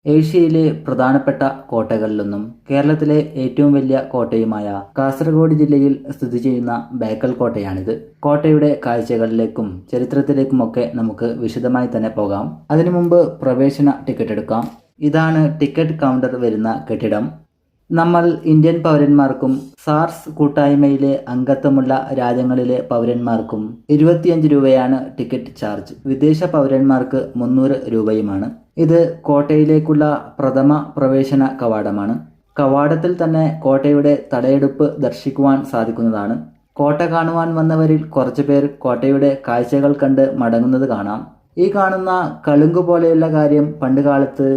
ഏഷ്യയിലെ പ്രധാനപ്പെട്ട കോട്ടകളിലൊന്നും കേരളത്തിലെ ഏറ്റവും വലിയ കോട്ടയുമായ കാസർഗോഡ് ജില്ലയിൽ സ്ഥിതി ചെയ്യുന്ന ബേക്കൽ കോട്ടയാണിത്. കോട്ടയുടെ കാഴ്ചകളിലേക്കും ചരിത്രത്തിലേക്കുമൊക്കെ നമുക്ക് വിശദമായി തന്നെ പോകാം. അതിനു മുമ്പ് പ്രവേശന ടിക്കറ്റ് എടുക്കാം. ഇതാണ് ടിക്കറ്റ് കൗണ്ടർ വരുന്ന കെട്ടിടം. നമ്മൾ ഇന്ത്യൻ പൗരന്മാർക്കും സാർസ് കൂട്ടായ്മയിലെ അംഗത്വമുള്ള രാജ്യങ്ങളിലെ പൗരന്മാർക്കും 25 രൂപയാണ് ടിക്കറ്റ് ചാർജ്. വിദേശ പൗരന്മാർക്ക് 300 രൂപയുമാണ്. ഇത് കോട്ടയിലേക്കുള്ള പ്രഥമ പ്രവേശന കവാടമാണ്. കവാടത്തിൽ തന്നെ കോട്ടയുടെ തടയെടുപ്പ് ദർശിക്കുവാൻ സാധിക്കുന്നതാണ്. കോട്ട കാണുവാൻ വന്നവരിൽ കുറച്ചുപേർ കോട്ടയുടെ കാഴ്ചകൾ കണ്ട് മടങ്ങുന്നത് കാണാം. ഈ കാണുന്ന കലുങ്ക് പോലെയുള്ള കാര്യം പണ്ടുകാലത്ത്,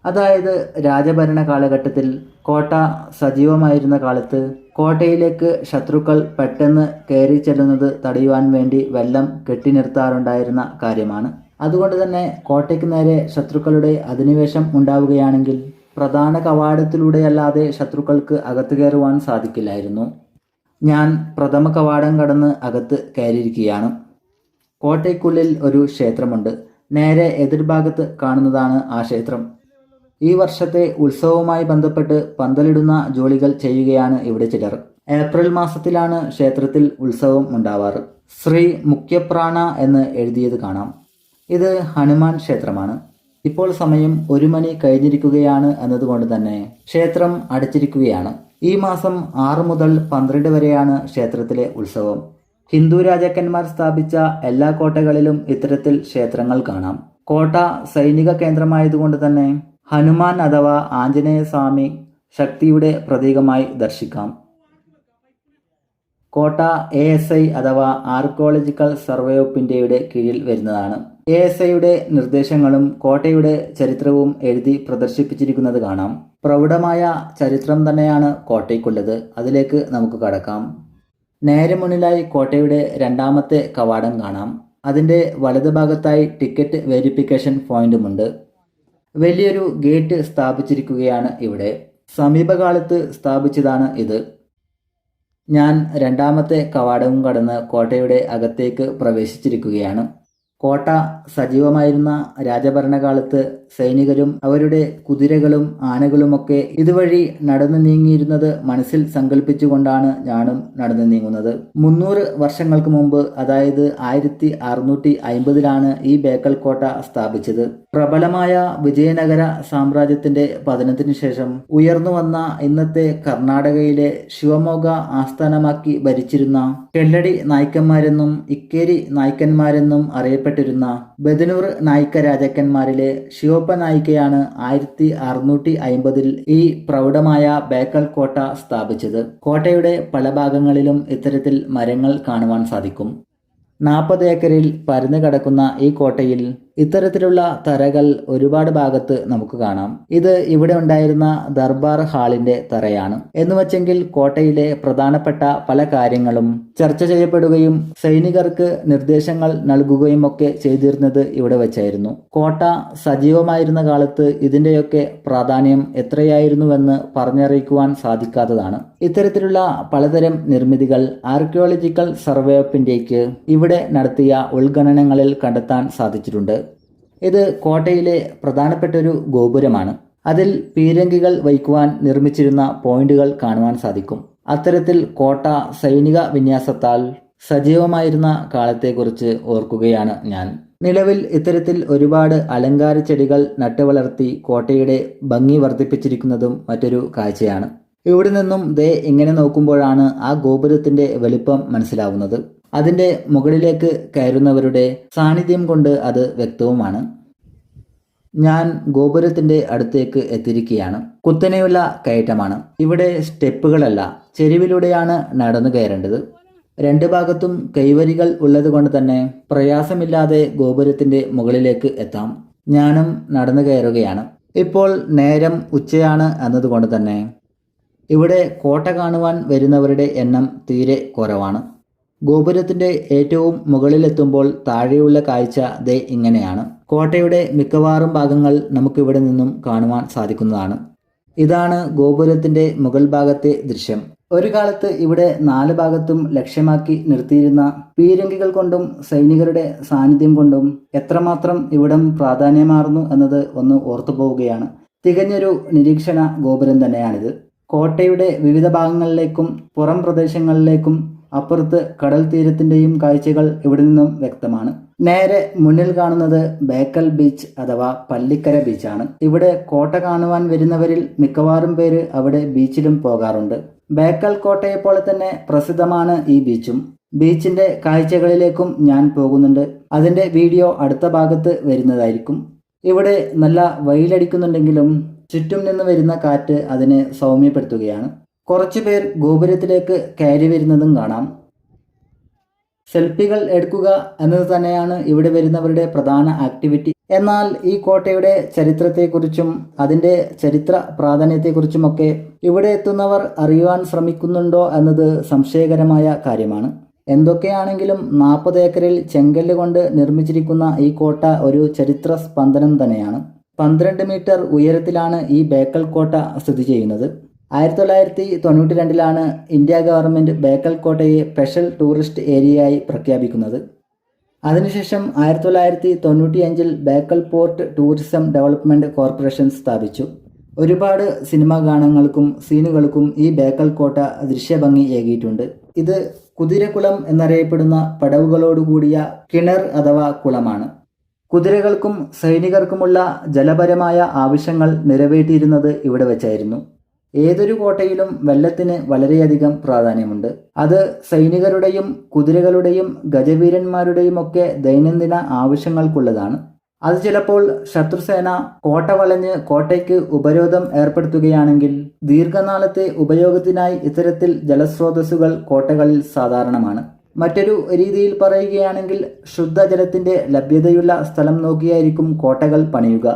അതായത് രാജഭരണ കാലഘട്ടത്തിൽ കോട്ട സജീവമായിരുന്ന കാലത്ത് കോട്ടയിലേക്ക് ശത്രുക്കൾ പെട്ടെന്ന് കയറി ചെല്ലുന്നത് തടയുവാൻ വേണ്ടി വെള്ളം കെട്ടി നിർത്താറുണ്ടായിരുന്ന കാര്യമാണ്. അതുകൊണ്ട് തന്നെ കോട്ടയ്ക്ക് നേരെ ശത്രുക്കളുടെ അധിനിവേശം ഉണ്ടാവുകയാണെങ്കിൽ പ്രധാന കവാടത്തിലൂടെയല്ലാതെ ശത്രുക്കൾക്ക് അകത്ത് കയറുവാൻ സാധിക്കില്ലായിരുന്നു. ഞാൻ പ്രഥമ കവാടം കടന്ന് അകത്ത് കയറിയിരിക്കുകയാണ്. കോട്ടയ്ക്കുള്ളിൽ ഒരു ക്ഷേത്രമുണ്ട്. നേരെ എതിർഭാഗത്ത് കാണുന്നതാണ് ആ ക്ഷേത്രം. ഈ വർഷത്തെ ഉത്സവവുമായി ബന്ധപ്പെട്ട് പന്തലിടുന്ന ജോലികൾ ചെയ്യുകയാണ് ഇവിടെ ചിലർ. ഏപ്രിൽ മാസത്തിലാണ് ക്ഷേത്രത്തിൽ ഉത്സവം ഉണ്ടാവാറ്. ശ്രീ മുഖ്യപ്രാണ എന്ന് എഴുതിയത് കാണാം. ഇത് ഹനുമാൻ ക്ഷേത്രമാണ്. ഇപ്പോൾ സമയം 1 മണി കഴിഞ്ഞിരിക്കുകയാണ് എന്നതുകൊണ്ട് തന്നെ ക്ഷേത്രം അടച്ചിരിക്കുകയാണ്. ഈ മാസം 6 മുതൽ 12 വരെയാണ് ക്ഷേത്രത്തിലെ ഉത്സവം. ഹിന്ദു രാജാക്കന്മാർ സ്ഥാപിച്ച എല്ലാ കോട്ടകളിലും ഇത്തരത്തിൽ ക്ഷേത്രങ്ങൾ കാണാം. കോട്ട സൈനിക കേന്ദ്രമായതുകൊണ്ട് തന്നെ ഹനുമാൻ അഥവാ ആഞ്ജനേയ സ്വാമി ശക്തിയുടെ പ്രതീകമായി ദർശിക്കാം. കോട്ട ASI അഥവാ ആർക്കിയോളജിക്കൽ സർവേ ഓഫ് ഇന്ത്യയുടെ കീഴിൽ വരുന്നതാണ്. ASIയുടെ നിർദ്ദേശങ്ങളും കോട്ടയുടെ ചരിത്രവും എഴുതി പ്രദർശിപ്പിച്ചിരിക്കുന്നത് കാണാം. പ്രൗഢമായ ചരിത്രം തന്നെയാണ് കോട്ടയ്ക്കുള്ളത്. അതിലേക്ക് നമുക്ക് കടക്കാം. നേരെ മുന്നിലായി കോട്ടയുടെ 2ാമത്തെ കവാടം കാണാം. അതിൻ്റെ വലതുഭാഗത്തായി ടിക്കറ്റ് വെരിഫിക്കേഷൻ പോയിന്റുമുണ്ട്. വലിയൊരു ഗേറ്റ് സ്ഥാപിച്ചിരിക്കുകയാണ് ഇവിടെ. സമീപകാലത്ത് സ്ഥാപിച്ചതാണ് ഇത്. ഞാൻ 2ാമത്തെ കവാടവും കടന്ന് കോട്ടയുടെ അകത്തേക്ക് പ്രവേശിച്ചിരിക്കുകയാണ്. കോട്ട സജീവമായിരുന്ന രാജഭരണകാലത്ത് സൈനികരും അവരുടെ കുതിരകളും ആനകളുമൊക്കെ ഇതുവഴി നടന്നു നീങ്ങിയിരുന്നത് മനസ്സിൽ സങ്കല്പിച്ചുകൊണ്ടാണ് ഞാനും നടന്നു നീങ്ങുന്നത്. 300 വർഷങ്ങൾക്ക് മുമ്പ്, അതായത് 1650-ലാണ് ഈ ബേക്കൽ കോട്ട സ്ഥാപിച്ചത്. പ്രബലമായ വിജയനഗര സാമ്രാജ്യത്തിന്റെ പതനത്തിനു ശേഷം ഉയർന്നു വന്ന ഇന്നത്തെ കർണാടകയിലെ ശിവമോഗ ആസ്ഥാനമാക്കി ഭരിച്ചിരുന്ന കെല്ലടി നായ്ക്കന്മാരെന്നും ഇക്കേരി നായ്ക്കന്മാരെന്നും അറിയപ്പെട്ടിരുന്ന ബദനൂർ നായ്ക്ക രാജാക്കന്മാരിലെ ശിവപ്പ നായിക്കയാണ് 1650-ൽ ഈ പ്രൗഢമായ ബേക്കൽ കോട്ട സ്ഥാപിച്ചത്. കോട്ടയുടെ പല ഭാഗങ്ങളിലും ഇത്തരത്തിൽ മരങ്ങൾ കാണുവാൻ സാധിക്കും. 40 ഏക്കറിൽ പരന്നു കിടക്കുന്ന ഈ കോട്ടയിൽ ഇത്തരത്തിലുള്ള തറകൾ ഒരുപാട് ഭാഗത്ത് നമുക്ക് കാണാം. ഇത് ഇവിടെ ഉണ്ടായിരുന്ന ദർബാർ ഹാളിന്റെ തറയാണ്. എന്നുവെച്ചെങ്കിൽ കോട്ടയിലെ പ്രധാനപ്പെട്ട പല കാര്യങ്ങളും ചർച്ച ചെയ്യപ്പെടുകയും സൈനികർക്ക് നിർദ്ദേശങ്ങൾ നൽകുകയും ഒക്കെ ചെയ്തിരുന്നത് ഇവിടെ വെച്ചായിരുന്നു. കോട്ട സജീവമായിരുന്ന കാലത്ത് ഇതിന്റെയൊക്കെ പ്രാധാന്യം എത്രയായിരുന്നുവെന്ന് പറഞ്ഞറിയിക്കുവാൻ സാധിക്കാത്തതാണ്. ഇത്തരത്തിലുള്ള പലതരം നിർമ്മിതികൾ ആർക്കിയോളജിക്കൽ സർവേ ഓഫ് ഇന്ത്യക്ക് ഇവിടെ നടത്തിയ ഉൾഖനനങ്ങളിൽ കണ്ടെത്താൻ സാധിച്ചിട്ടുണ്ട്. ഇത് കോട്ടയിലെ പ്രധാനപ്പെട്ട ഒരു ഗോപുരമാണ്. അതിൽ പീരങ്കികൾ വയ്ക്കുവാൻ നിർമ്മിച്ചിരുന്ന പോയിന്റുകൾ കാണുവാൻ സാധിക്കും. അത്തരത്തിൽ കോട്ട സൈനിക വിന്യാസത്താൽ സജീവമായിരുന്ന കാലത്തെക്കുറിച്ച് ഓർക്കുകയാണ് ഞാൻ. നിലവിൽ ഇത്തരത്തിൽ ഒരുപാട് അലങ്കാര ചെടികൾ നട്ടുവളർത്തി കോട്ടയുടെ ഭംഗി വർദ്ധിപ്പിച്ചിരിക്കുന്നതും മറ്റൊരു കാഴ്ചയാണ്. ഇവിടെ നിന്നും ഇങ്ങനെ നോക്കുമ്പോഴാണ് ആ ഗോപുരത്തിന്റെ വലിപ്പം മനസ്സിലാവുന്നത്. അതിൻ്റെ മുകളിലേക്ക് കയറുന്നവരുടെ സാന്നിധ്യം കൊണ്ട് അത് വ്യക്തവുമാണ്. ഞാൻ ഗോപുരത്തിന്റെ അടുത്തേക്ക് എത്തിയിരിക്കുകയാണ്. കുത്തനെയുള്ള കയറ്റമാണ്. ഇവിടെ സ്റ്റെപ്പുകളല്ല, ചെരുവിലൂടെയാണ് നടന്നു കയറേണ്ടത്. 2 ഭാഗത്തും കൈവരികൾ ഉള്ളത് കൊണ്ട് തന്നെ പ്രയാസമില്ലാതെ ഗോപുരത്തിന്റെ മുകളിലേക്ക് എത്താം. ഞാനും നടന്നു കയറുകയാണ്. ഇപ്പോൾ നേരം ഉച്ചയാണ് എന്നതുകൊണ്ട് തന്നെ ഇവിടെ കോട്ട കാണുവാൻ വരുന്നവരുടെ എണ്ണം തീരെ കുറവാണ്. ഗോപുരത്തിന്റെ ഏറ്റവും മുകളിലെത്തുമ്പോൾ താഴെയുള്ള കാഴ്ച ഇങ്ങനെയാണ്. കോട്ടയുടെ മിക്കവാറും ഭാഗങ്ങൾ നമുക്കിവിടെ നിന്നും കാണുവാൻ സാധിക്കുന്നതാണ്. ഇതാണ് ഗോപുരത്തിന്റെ മുകൾ ഭാഗത്തെ ദൃശ്യം. ഒരു കാലത്ത് ഇവിടെ 4 ഭാഗത്തും ലക്ഷ്യമാക്കി നിർത്തിയിരുന്ന പീരങ്കികൾ കൊണ്ടും സൈനികരുടെ സാന്നിധ്യം കൊണ്ടും എത്രമാത്രം ഇവിടം പ്രാധാന്യമാർന്നു എന്നത് ഒന്ന് ഓർത്തു പോവുകയാണ്. തികഞ്ഞൊരു നിരീക്ഷണ ഗോപുരം തന്നെയാണിത്. കോട്ടയുടെ വിവിധ ഭാഗങ്ങളിലേക്കും പുറം പ്രദേശങ്ങളിലേക്കും അപ്പുറത്ത് കടൽ തീരത്തിൻ്റെയും കാഴ്ചകൾ ഇവിടെ നിന്നും വ്യക്തമാണ്. നേരെ മുന്നിൽ കാണുന്നത് ബേക്കൽ ബീച്ച് അഥവാ പള്ളിക്കര ബീച്ചാണ്. ഇവിടെ കോട്ട കാണുവാൻ വരുന്നവരിൽ മിക്കവാറും പേര് അവിടെ ബീച്ചിലും പോകാറുണ്ട്. ബേക്കൽ കോട്ടയെപ്പോലെ തന്നെ പ്രസിദ്ധമാണ് ഈ ബീച്ചും. ബീച്ചിന്റെ കാഴ്ചകളിലേക്കും ഞാൻ പോകുന്നുണ്ട്. അതിന്റെ വീഡിയോ അടുത്ത ഭാഗത്ത് വരുന്നതായിരിക്കും. ഇവിടെ നല്ല വെയിലടിക്കുന്നുണ്ടെങ്കിലും ചുറ്റും നിന്ന് വരുന്ന കാറ്റ് അതിനെ സൗമ്യപ്പെടുത്തുകയാണ്. കുറച്ചു പേർ ഗോപുരത്തിലേക്ക് കയറി വരുന്നതും കാണാം. സെൽഫികൾ എടുക്കുക എന്നത് തന്നെയാണ് ഇവിടെ വരുന്നവരുടെ പ്രധാന ആക്ടിവിറ്റി. എന്നാൽ ഈ കോട്ടയുടെ ചരിത്രത്തെക്കുറിച്ചും അതിൻ്റെ ചരിത്ര പ്രാധാന്യത്തെക്കുറിച്ചുമൊക്കെ ഇവിടെ എത്തുന്നവർ അറിയുവാൻ ശ്രമിക്കുന്നുണ്ടോ എന്നത് സംശയകരമായ കാര്യമാണ്. എന്തൊക്കെയാണെങ്കിലും 40 ഏക്കറിൽ ചെങ്കല്ല് കൊണ്ട് നിർമ്മിച്ചിരിക്കുന്ന ഈ കോട്ട ഒരു ചരിത്ര സ്പന്ദനം തന്നെയാണ്. 12 മീറ്റർ ഉയരത്തിലാണ് ഈ ബേക്കൽ കോട്ട സ്ഥിതി ചെയ്യുന്നത്. 1992 ഇന്ത്യ ഗവൺമെൻറ് ബേക്കൽ കോട്ടയെ സ്പെഷ്യൽ ടൂറിസ്റ്റ് ഏരിയയായി പ്രഖ്യാപിക്കുന്നത്. അതിനുശേഷം 1995 Bekal fort tourism development corporation സ്ഥാപിച്ചു. ഒരുപാട് സിനിമാ ഗാനങ്ങൾക്കും സീനുകൾക്കും ഈ ബേക്കൽ കോട്ട ദൃശ്യഭംഗി ഏകിയിട്ടുണ്ട്. ഇത് കുതിരക്കുളം എന്നറിയപ്പെടുന്ന പടവുകളോടുകൂടിയ കിണർ അഥവാ കുളമാണ്. കുതിരകൾക്കും സൈനികർക്കുമുള്ള ജലപരമായ ആവശ്യങ്ങൾ നിറവേറ്റിയിരുന്നത് ഇവിടെ വെച്ചായിരുന്നു. ഏതൊരു കോട്ടയിലും വെള്ളത്തിന് വളരെയധികം പ്രാധാന്യമുണ്ട്. അത് സൈനികരുടെയും കുതിരകളുടെയും ഗജവീരന്മാരുടെയും ഒക്കെ ദൈനംദിന ആവശ്യങ്ങൾക്കുള്ളതാണ്. അത് ചിലപ്പോൾ ശത്രുസേന കോട്ട വളഞ്ഞ് കോട്ടയ്ക്ക് ഉപരോധം ഏർപ്പെടുത്തുകയാണെങ്കിൽ ദീർഘനാളത്തെ ഉപയോഗത്തിനായി ഇത്തരത്തിൽ ജലസ്രോതസ്സുകൾ കോട്ടകളിൽ സാധാരണമാണ്. മറ്റൊരു രീതിയിൽ പറയുകയാണെങ്കിൽ ശുദ്ധജലത്തിന്റെ ലഭ്യതയുള്ള സ്ഥലം നോക്കിയായിരിക്കും കോട്ടകൾ പണിയുക.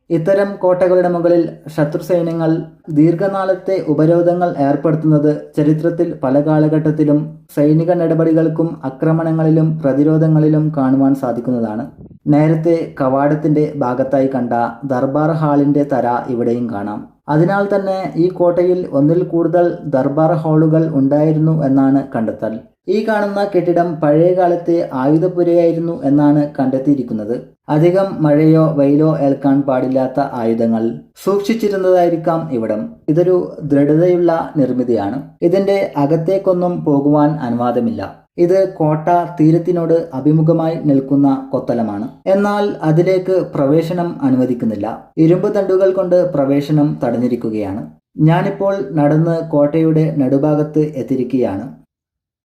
ഇത്തരം കോട്ടകളുടെ മുകളിൽ ശത്രുസൈന്യങ്ങൾ ദീർഘനാളത്തെ ഉപരോധങ്ങൾ ഏർപ്പെടുത്തുന്നത് ചരിത്രത്തിൽ പല കാലഘട്ടത്തിലും സൈനിക നടപടികൾക്കും ആക്രമണങ്ങളിലും പ്രതിരോധങ്ങളിലും കാണുവാൻ സാധിക്കുന്നതാണ്. നേരത്തെ കവാടത്തിന്റെ ഭാഗത്തായി കണ്ട ദർബാർ ഹാളിന്റെ തറ ഇവിടെയും കാണാം. അതിനാൽ തന്നെ ഈ കോട്ടയിൽ ഒന്നിൽ കൂടുതൽ ദർബാർ ഹാളുകൾ ഉണ്ടായിരുന്നു എന്നാണ് കണ്ടെത്തൽ. ഈ കാണുന്ന കെട്ടിടം പഴയകാലത്തെ ആയുധപുരയായിരുന്നു എന്നാണ് കണ്ടെത്തിയിരിക്കുന്നത്. അധികം മഴയോ വെയിലോ ഏൽക്കാൻ പാടില്ലാത്ത ആയുധങ്ങൾ സൂക്ഷിച്ചിരുന്നതായിരിക്കാം ഇവിടം. ഇതൊരു ദൃഢതയുള്ള നിർമ്മിതിയാണ്. ഇതിന്റെ അകത്തേക്കൊന്നും പോകുവാൻ അനുവാദമില്ല. ഇത് കോട്ട തീരത്തിനോട് അഭിമുഖമായി നിൽക്കുന്ന കൊത്തലമാണ്. എന്നാൽ അതിലേക്ക് പ്രവേശനം അനുവദിക്കുന്നില്ല. ഇരുമ്പ് തണ്ടുകൾ കൊണ്ട് പ്രവേശനം തടഞ്ഞിരിക്കുകയാണ്. ഞാനിപ്പോൾ നടന്ന് കോട്ടയുടെ നടുഭാഗത്ത് എത്തിയിരിക്കുകയാണ്.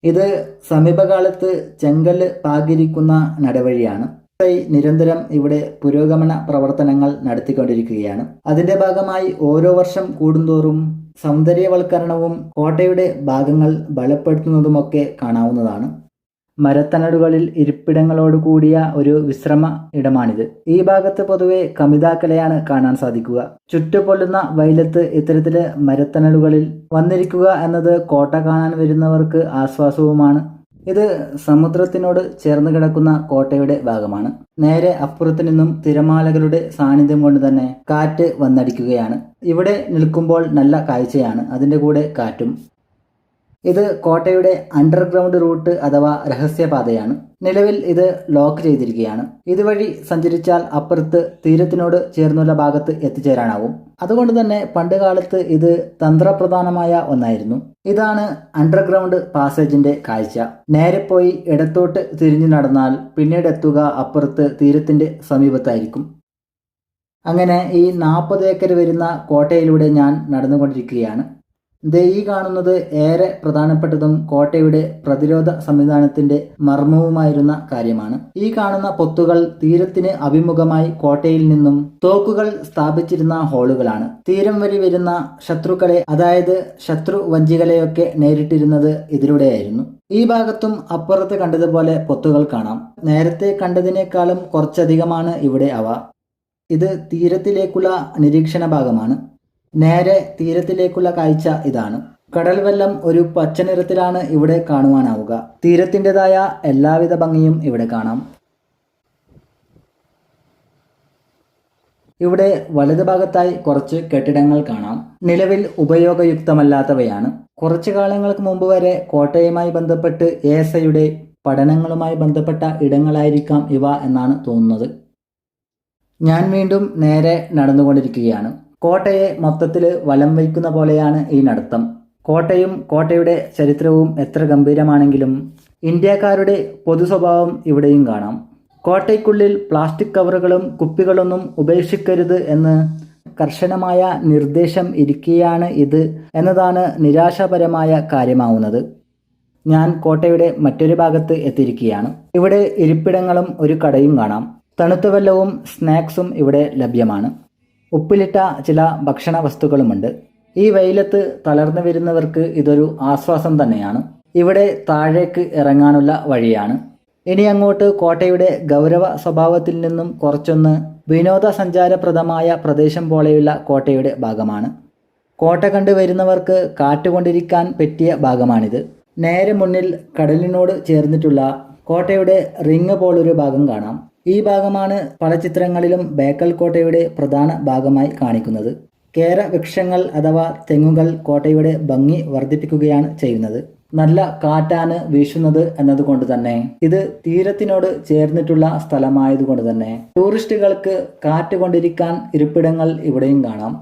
ഇത് സമീപകാലത്ത് ചെങ്കല്ല് പാകിയിരിക്കുന്ന നടവഴിയാണ്. നിരന്തരം ഇവിടെ പുരോഗമന പ്രവർത്തനങ്ങൾ നടത്തിക്കൊണ്ടിരിക്കുകയാണ്. അതിന്റെ ഭാഗമായി ഓരോ വർഷം കൂടുന്തോറും സൗന്ദര്യവൽക്കരണവും കോട്ടയുടെ ഭാഗങ്ങൾ ബലപ്പെടുത്തുന്നതുമൊക്കെ കാണാവുന്നതാണ്. മരത്തണലുകളിൽ ഇരിപ്പിടങ്ങളോടുകൂടിയ ഒരു വിശ്രമ ഇടമാണിത്. ഈ ഭാഗത്ത് പൊതുവെ കമിതാക്കലയാണ് കാണാൻ സാധിക്കുക. ചുറ്റുപൊള്ളുന്ന വെയിലത്ത് ഇത്തരത്തില് മരത്തണലുകളിൽ വന്നിരിക്കുക എന്നത് കോട്ട കാണാൻ വരുന്നവർക്ക് ആശ്വാസവുമാണ്. ഇത് സമുദ്രത്തിനോട് ചേർന്ന് കിടക്കുന്ന കോട്ടയുടെ ഭാഗമാണ്. നേരെ അപ്പുറത്തു നിന്നും തിരമാലകളുടെ സാന്നിധ്യം കൊണ്ട് തന്നെ കാറ്റ് വന്നടിക്കുകയാണ്. ഇവിടെ നിൽക്കുമ്പോൾ നല്ല കാഴ്ചയാണ്, അതിൻ്റെ കൂടെ കാറ്റും. ഇത് കോട്ടയുടെ അണ്ടർഗ്രൗണ്ട് റൂട്ട് അഥവാ രഹസ്യപാതയാണ്. നിലവിൽ ഇത് ലോക്ക് ചെയ്തിരിക്കുകയാണ്. ഇതുവഴി സഞ്ചരിച്ചാൽ അപ്പുറത്ത് തീരത്തിനോട് ചേർന്നുള്ള ഭാഗത്ത് എത്തിച്ചേരാനാവും. അതുകൊണ്ട് തന്നെ പണ്ട് കാലത്ത് ഇത് തന്ത്രപ്രധാനമായ ഒന്നായിരുന്നു. ഇതാണ് അണ്ടർഗ്രൗണ്ട് പാസേജിന്റെ കാഴ്ച. നേരെ പോയി ഇടത്തോട്ട് തിരിഞ്ഞു നടന്നാൽ പിന്നീട് എത്തുക അപ്പുറത്ത് തീരത്തിന്റെ സമീപത്തായിരിക്കും. അങ്ങനെ ഈ 40 ഏക്കർ വരുന്ന കോട്ടയിലൂടെ ഞാൻ നടന്നുകൊണ്ടിരിക്കുകയാണ്. ഈ കാണുന്നത് ഏറെ പ്രധാനപ്പെട്ടതും കോട്ടയുടെ പ്രതിരോധ സംവിധാനത്തിന്റെ മർമ്മവുമായിരുന്ന കാര്യമാണ്. ഈ കാണുന്ന പൊത്തുകൾ തീരത്തിന് അഭിമുഖമായി കോട്ടയിൽ നിന്നും തോക്കുകൾ സ്ഥാപിച്ചിരുന്ന ഹോളുകളാണ്. തീരം വഴി വരുന്ന ശത്രുക്കളെ, അതായത് ശത്രു വഞ്ചികളെയൊക്കെ നേരിട്ടിരുന്നത് ഇതിലൂടെയായിരുന്നു. ഈ ഭാഗത്തും അപ്പുറത്ത് കണ്ടതുപോലെ പൊത്തുകൾ കാണാം. നേരത്തെ കണ്ടതിനേക്കാളും കുറച്ചധികമാണ് ഇവിടെ അവ. ഇത് തീരത്തിലേക്കുള്ള നിരീക്ഷണ ഭാഗമാണ്. നേരെ തീരത്തിലേക്കുള്ള കാഴ്ച ഇതാണ്. കടൽ വെള്ളം ഒരു പച്ച നിറത്തിലാണ് ഇവിടെ കാണുവാനാവുക. തീരത്തിൻ്റെതായ എല്ലാവിധ ഭംഗിയും ഇവിടെ കാണാം. ഇവിടെ വലതുഭാഗത്തായി കുറച്ച് കെട്ടിടങ്ങൾ കാണാം. നിലവിൽ ഉപയോഗയുക്തമല്ലാത്തവയാണ്. കുറച്ചു കാലങ്ങൾക്ക് മുമ്പ് വരെ കോട്ടയുമായി ബന്ധപ്പെട്ട് ASIയുടെ പഠനങ്ങളുമായി ബന്ധപ്പെട്ട ഇടങ്ങളായിരിക്കാം ഇവ എന്നാണ് തോന്നുന്നത്. ഞാൻ വീണ്ടും നേരെ നടന്നുകൊണ്ടിരിക്കുകയാണ്. കോട്ടയെ മൊത്തത്തിൽ വലം വയ്ക്കുന്ന പോലെയാണ് ഈ നടത്തം. കോട്ടയും കോട്ടയുടെ ചരിത്രവും എത്ര ഗംഭീരമാണെങ്കിലും ഇന്ത്യക്കാരുടെ പൊതു സ്വഭാവം ഇവിടെയും കാണാം. കോട്ടയ്ക്കുള്ളിൽ പ്ലാസ്റ്റിക് കവറുകളും കുപ്പികളൊന്നും ഉപേക്ഷിക്കരുത് എന്ന് കർശനമായ നിർദ്ദേശം ഇരിക്കെയാണ് ഇത് എന്നതാണ് നിരാശാപരമായ കാര്യമാവുന്നത്. ഞാൻ കോട്ടയുടെ മറ്റൊരു ഭാഗത്ത് എത്തിയിരിക്കുകയാണ്. ഇവിടെ ഇരിപ്പിടങ്ങളും ഒരു കടയും കാണാം. തണുത്ത വെള്ളവും സ്നാക്സും ഇവിടെ ലഭ്യമാണ്. ഉപ്പിലിട്ട ചില ഭക്ഷണ വസ്തുക്കളുമുണ്ട്. ഈ വെയിലത്ത് തളർന്നു വരുന്നവർക്ക് ഇതൊരു ആശ്വാസം തന്നെയാണ്. ഇവിടെ താഴേക്ക് ഇറങ്ങാനുള്ള വഴിയാണ്. ഇനി അങ്ങോട്ട് കോട്ടയുടെ ഗൗരവ സ്വഭാവത്തിൽ നിന്നും കുറച്ചൊന്ന് വിനോദസഞ്ചാരപ്രദമായ പ്രദേശം പോലെയുള്ള കോട്ടയുടെ ഭാഗമാണ്. കോട്ട കണ്ടു വരുന്നവർക്ക് കാറ്റുകൊണ്ടിരിക്കാൻ പറ്റിയ ഭാഗമാണിത്. നേരെ മുന്നിൽ കടലിനോട് ചേർന്നിട്ടുള്ള കോട്ടയുടെ റിങ് പോലൊരു ഭാഗം കാണാം. ഈ ഭാഗമാണ് പല ചിത്രങ്ങളിലും ബേക്കൽ കോട്ടയുടെ പ്രധാന ഭാഗമായി കാണിക്കുന്നത്. കേരവൃക്ഷങ്ങൾ അഥവാ തെങ്ങുകൾ കോട്ടയുടെ ഭംഗി വർദ്ധിപ്പിക്കുകയാണ് ചെയ്യുന്നത്. നല്ല കാറ്റാണ് വീശുന്നത് എന്നതുകൊണ്ട് തന്നെ ഇത് തീരത്തിനോട് ചേർന്നിട്ടുള്ള സ്ഥലമായതുകൊണ്ട് തന്നെ ടൂറിസ്റ്റുകൾക്ക് കാറ്റ് കൊണ്ടിരിക്കാൻ ഇരിപ്പിടങ്ങൾ ഇവിടെയും കാണാം.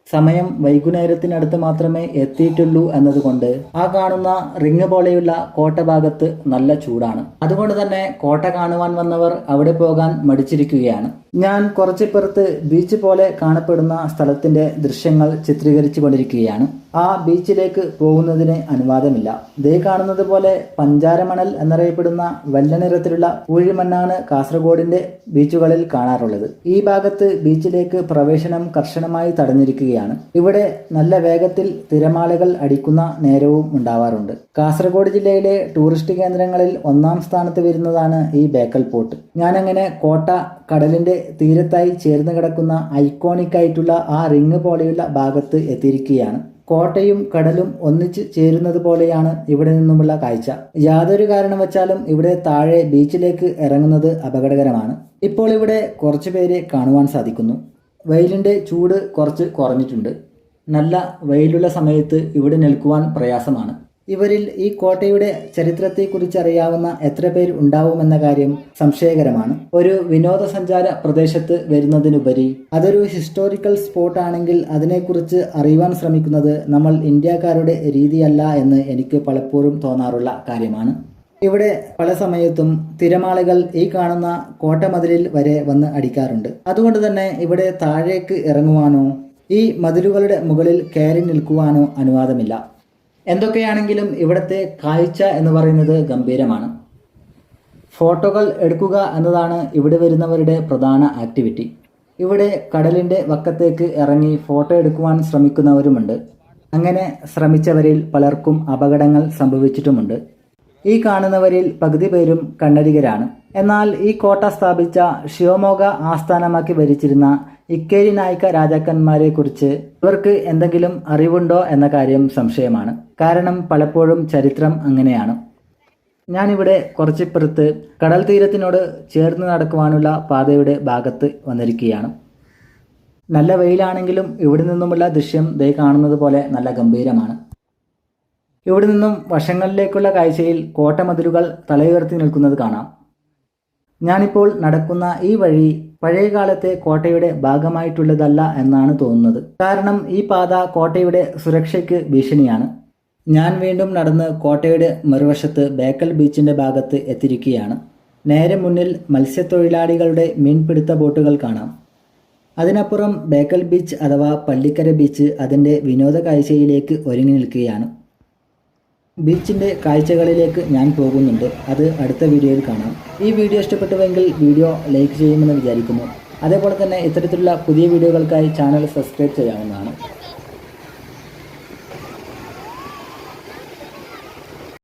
സമയം വൈകുന്നേരത്തിനടുത്ത് മാത്രമേ എത്തിയിട്ടുള്ളൂ എന്നതുകൊണ്ട് ആ കാണുന്ന റിങ് പോലെയുള്ള കോട്ട ഭാഗത്ത് നല്ല ചൂടാണ്. അതുകൊണ്ട് തന്നെ കോട്ട കാണുവാൻ വന്നവർ അവിടെ പോകാൻ മടിച്ചിരിക്കുകയാണ്. ഞാൻ കുറച്ചിപ്പുറത്ത് ബീച്ച് പോലെ കാണപ്പെടുന്ന സ്ഥലത്തിന്റെ ദൃശ്യങ്ങൾ ചിത്രീകരിച്ചു കൊണ്ടിരിക്കുകയാണ്. ആ ബീച്ചിലേക്ക് പോകുന്നതിന് അനുവാദമില്ല. ദേ കാണുന്നത് പോലെ പഞ്ചാരമണൽ എന്നറിയപ്പെടുന്ന വെള്ള നിറത്തിലുള്ള പൂഴിമണ്ണാണ് കാസർഗോഡിന്റെ ബീച്ചുകളിൽ കാണാറുള്ളത്. ഈ ഭാഗത്ത് ബീച്ചിലേക്ക് പ്രവേശനം കർശനമായി തടഞ്ഞിരിക്കുകയാണ്. ഇവിടെ നല്ല വേഗത്തിൽ തിരമാലകൾ അടിക്കുന്ന നേരവും ഉണ്ടാവാറുണ്ട്. കാസർഗോഡ് ജില്ലയിലെ ടൂറിസ്റ്റ് കേന്ദ്രങ്ങളിൽ 1-ാം സ്ഥാനത്ത് വരുന്നതാണ് ഈ ബേക്കൽ പോർട്ട്. ഞാനങ്ങനെ കോട്ട കടലിന്റെ തീരത്തായി ചേർന്ന് കിടക്കുന്ന ഐക്കോണിക് ആയിട്ടുള്ള ആ റിങ് പോലെയുള്ള ഭാഗത്ത് എത്തിയിരിക്കുകയാണ്. കോട്ടയും കടലും ഒന്നിച്ച് ചേരുന്നത് പോലെയാണ് ഇവിടെ നിന്നുമുള്ള കാഴ്ച. യാതൊരു കാരണം വച്ചാലും ഇവിടെ താഴെ ബീച്ചിലേക്ക് ഇറങ്ങുന്നത് അപകടകരമാണ്. ഇപ്പോൾ ഇവിടെ കുറച്ചു പേരെ കാണുവാൻ സാധിക്കുന്നു. വെയിലിൻ്റെ ചൂട് കുറച്ച് കുറഞ്ഞിട്ടുണ്ട്. നല്ല വെയിലുള്ള സമയത്ത് ഇവിടെ നിൽക്കുവാൻ പ്രയാസമാണ്. ഇവരിൽ ഈ കോട്ടയുടെ ചരിത്രത്തെക്കുറിച്ച് അറിയാവുന്ന എത്ര പേർ ഉണ്ടാവുമെന്ന കാര്യം സംശയകരമാണ്. ഒരു വിനോദസഞ്ചാര പ്രദേശത്ത് വരുന്നതിനുപരി അതൊരു ഹിസ്റ്റോറിക്കൽ സ്പോട്ട് ആണെങ്കിൽ അതിനെക്കുറിച്ച് അറിയുവാൻ ശ്രമിക്കുന്നത് നമ്മൾ ഇന്ത്യക്കാരുടെ രീതിയല്ല എന്ന് എനിക്ക് പലപ്പോഴും തോന്നാറുള്ള കാര്യമാണ്. ഇവിടെ പല സമയത്തും തിരമാലകൾ ഈ കാണുന്ന കോട്ടമതിലിൽ വരെ വന്ന് അടിക്കാറുണ്ട്. അതുകൊണ്ട് തന്നെ ഇവിടെ താഴേക്ക് ഇറങ്ങുവാനോ ഈ മതിലുകളുടെ മുകളിൽ കയറി നിൽക്കുവാനോ അനുവാദമില്ല. എന്തൊക്കെയാണെങ്കിലും ഇവിടുത്തെ കാഴ്ച എന്ന് പറയുന്നത് ഗംഭീരമാണ്. ഫോട്ടോകൾ എടുക്കുക എന്നതാണ് ഇവിടെ വരുന്നവരുടെ പ്രധാന ആക്ടിവിറ്റി. ഇവിടെ കടലിൻ്റെ വക്കത്തേക്ക് ഇറങ്ങി ഫോട്ടോ എടുക്കുവാൻ ശ്രമിക്കുന്നവരുമുണ്ട്. അങ്ങനെ ശ്രമിച്ചവരിൽ പലർക്കും അപകടങ്ങൾ സംഭവിച്ചിട്ടുമുണ്ട്. ഈ കാണുന്നവരിൽ പകുതി പേരും കന്നഡികരാണ്. എന്നാൽ ഈ കോട്ട സ്ഥാപിച്ച ശിവമോഗ ആസ്ഥാനമാക്കി ഭരിച്ചിരുന്ന ഇക്കേരി നായിക്ക രാജാക്കന്മാരെ കുറിച്ച് ഇവർക്ക് എന്തെങ്കിലും അറിവുണ്ടോ എന്ന കാര്യം സംശയമാണ്. കാരണം പലപ്പോഴും ചരിത്രം അങ്ങനെയാണ്. ഞാനിവിടെ കുറച്ചിപ്പുറത്ത് കടൽ തീരത്തിനോട് ചേർന്ന് നടക്കുവാനുള്ള പാതയുടെ ഭാഗത്ത് വന്നിരിക്കുകയാണ്. നല്ല വെയിലാണെങ്കിലും ഇവിടെ നിന്നുമുള്ള ദൃശ്യം ദേ കാണുന്നത് പോലെ നല്ല ഗംഭീരമാണ്. ഇവിടെ നിന്നും വശങ്ങളിലേക്കുള്ള കാഴ്ചയിൽ കോട്ടമതിലുകൾ തലയുയർത്തി നിൽക്കുന്നത് കാണാം. ഞാനിപ്പോൾ നടക്കുന്ന ഈ വഴി പഴയകാലത്തെ കോട്ടയുടെ ഭാഗമായിട്ടുള്ളതല്ല എന്നാണ് തോന്നുന്നത്. കാരണം ഈ പാത കോട്ടയുടെ സുരക്ഷയ്ക്ക് ഭീഷണിയാണ്. ഞാൻ വീണ്ടും നടന്ന് കോട്ടയുടെ മറുവശത്ത് ബേക്കൽ ബീച്ചിൻ്റെ ഭാഗത്ത് എത്തിയിരിക്കുകയാണ്. നേരെ മുന്നിൽ മത്സ്യത്തൊഴിലാളികളുടെ മീൻപിടുത്ത ബോട്ടുകൾ കാണാം. അതിനപ്പുറം ബേക്കൽ ബീച്ച് അഥവാ പള്ളിക്കര ബീച്ച് അതിൻ്റെ വിനോദ കാഴ്ചയിലേക്ക് ഒരുങ്ങി നിൽക്കുകയാണ്. ബീച്ചിൻ്റെ കാഴ്ചകളിലേക്ക് ഞാൻ പോകുന്നുണ്ട്. അത് അടുത്ത വീഡിയോയിൽ കാണാം. ഈ വീഡിയോ ഇഷ്ടപ്പെട്ടുവെങ്കിൽ വീഡിയോ ലൈക്ക് ചെയ്യുമെന്ന് വിചാരിക്കുന്നു. അതേപോലെ തന്നെ ഇത്തരത്തിലുള്ള പുതിയ വീഡിയോകൾക്കായി ചാനൽ സബ്സ്ക്രൈബ് ചെയ്യാവുന്നതാണ്.